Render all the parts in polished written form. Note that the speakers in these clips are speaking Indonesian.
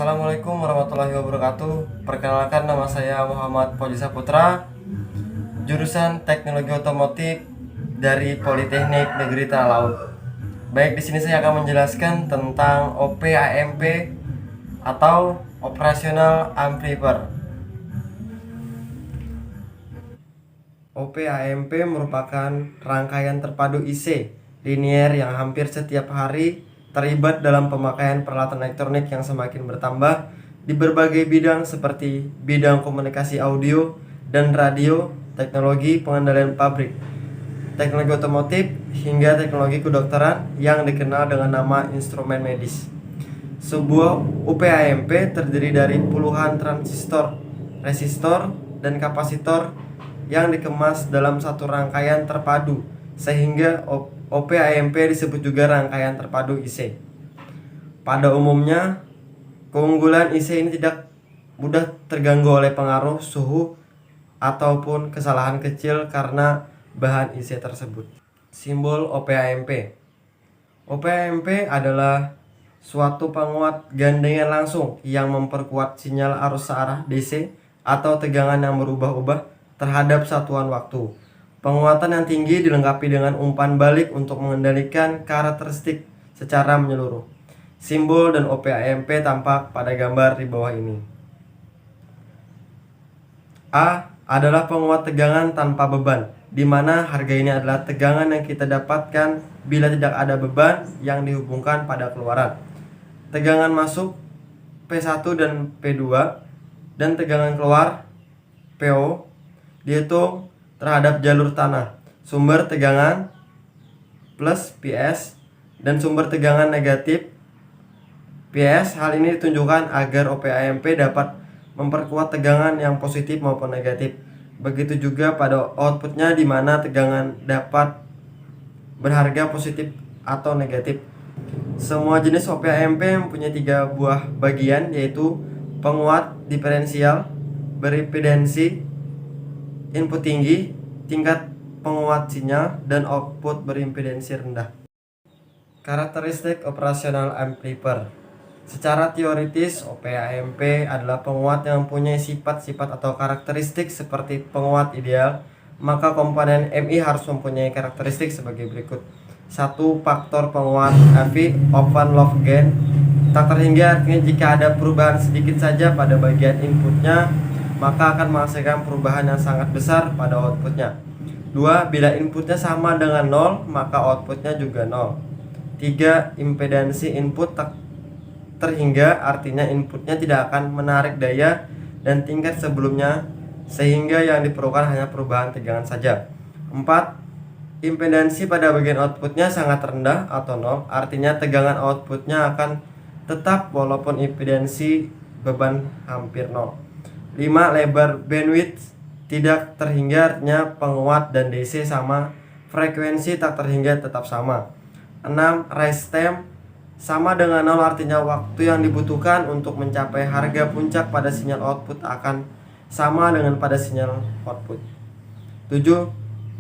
Assalamualaikum warahmatullahi wabarakatuh. Perkenalkan, nama saya Muhammad Fauzi Saputra, jurusan Teknologi Otomotif dari Politeknik Negeri Tanah Laut. Baik, di sini saya akan menjelaskan tentang OP-AMP atau Operational Amplifier. OP-AMP merupakan rangkaian terpadu IC linier yang hampir setiap hari terlibat dalam pemakaian peralatan elektronik yang semakin bertambah di berbagai bidang seperti bidang komunikasi audio dan radio, teknologi pengendalian pabrik, teknologi otomotif, hingga teknologi kedokteran yang dikenal dengan nama instrumen medis. Sebuah OP-AMP terdiri dari puluhan transistor, resistor, dan kapasitor yang dikemas dalam satu rangkaian terpadu, sehingga OP-AMP disebut juga rangkaian terpadu IC. Pada umumnya, keunggulan IC ini tidak mudah terganggu oleh pengaruh suhu ataupun kesalahan kecil karena bahan IC tersebut. Simbol OP-AMP. OP-AMP adalah suatu penguat gandengan langsung yang memperkuat sinyal arus searah DC atau tegangan yang berubah-ubah terhadap satuan waktu. Penguatan yang tinggi dilengkapi dengan umpan balik untuk mengendalikan karakteristik secara menyeluruh. Simbol dan OP-AMP tampak pada gambar di bawah ini. A adalah penguat tegangan tanpa beban, di mana harga ini adalah tegangan yang kita dapatkan bila tidak ada beban yang dihubungkan pada keluaran. Tegangan masuk P1 dan P2 dan tegangan keluar PO dihitung terhadap jalur tanah, sumber tegangan plus PS dan sumber tegangan negatif PS. Hal ini ditunjukkan agar OP-AMP dapat memperkuat tegangan yang positif maupun negatif. Begitu juga pada outputnya, di mana tegangan dapat berharga positif atau negatif. Semua jenis OP-AMP mempunyai 3 buah bagian, yaitu penguat diferensial berimpedansi, input tinggi, tingkat penguat sinyal, dan output berimpedansi rendah. Karakteristik operasional amplifier. Secara teoritis, OP-AMP adalah penguat yang mempunyai sifat-sifat atau karakteristik seperti penguat ideal. Maka komponen MI harus mempunyai karakteristik sebagai berikut. 1. Faktor penguat AV open loop gain tak terhingga, artinya jika ada perubahan sedikit saja pada bagian inputnya, maka akan menghasilkan perubahan yang sangat besar pada outputnya. 2. Bila inputnya sama dengan 0, maka outputnya juga 0. 3. Impedansi input tak terhingga, artinya inputnya tidak akan menarik daya dan tingkat sebelumnya, sehingga yang diperlukan hanya perubahan tegangan saja. 4. Impedansi pada bagian outputnya sangat rendah atau 0, artinya tegangan outputnya akan tetap walaupun impedansi beban hampir 0. 5. Lebar bandwidth tidak terhingga, artinya penguat dan DC sama, frekuensi tak terhingga tetap sama. 6. Rise time sama dengan 0, artinya waktu yang dibutuhkan untuk mencapai harga puncak pada sinyal output akan sama dengan pada sinyal output. 7.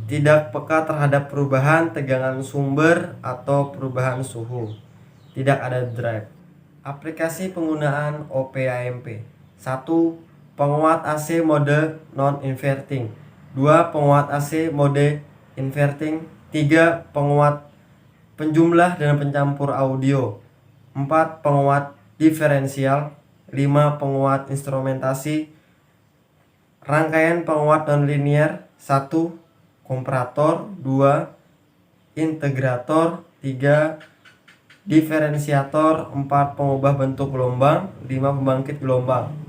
Tidak peka terhadap perubahan tegangan sumber atau perubahan suhu. Tidak ada drive. Aplikasi penggunaan OP-AMP. 1. Penguat AC mode non-inverting. 2. Penguat AC mode inverting. 3. Penguat penjumlah dan pencampur audio. 4. Penguat diferensial. 5. Penguat instrumentasi. Rangkaian penguat non-linear. 1. Komparator. 2. Integrator. 3. Diferensiator. 4. Pengubah bentuk gelombang. 5. Pembangkit gelombang.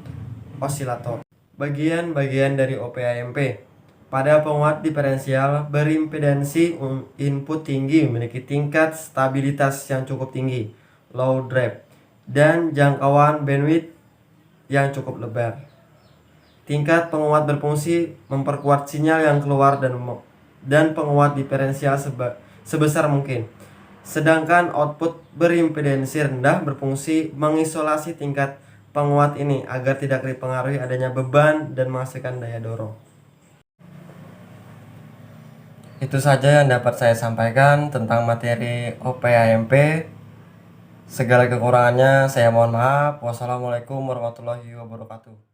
Osilator. Bagian-bagian dari OP-AMP. Pada penguat diferensial berimpedansi, input tinggi memiliki tingkat stabilitas yang cukup tinggi, low drive, dan jangkauan bandwidth yang cukup lebar. Tingkat penguat berfungsi memperkuat sinyal yang keluar dan penguat diferensial sebesar mungkin. Sedangkan output berimpedansi rendah berfungsi mengisolasi tingkat penguat ini agar tidak dipengaruhi adanya beban dan menghasilkan daya dorong. Itu saja yang dapat saya sampaikan tentang materi OP-AMP. Segala kekurangannya saya mohon maaf. Wassalamualaikum warahmatullahi wabarakatuh.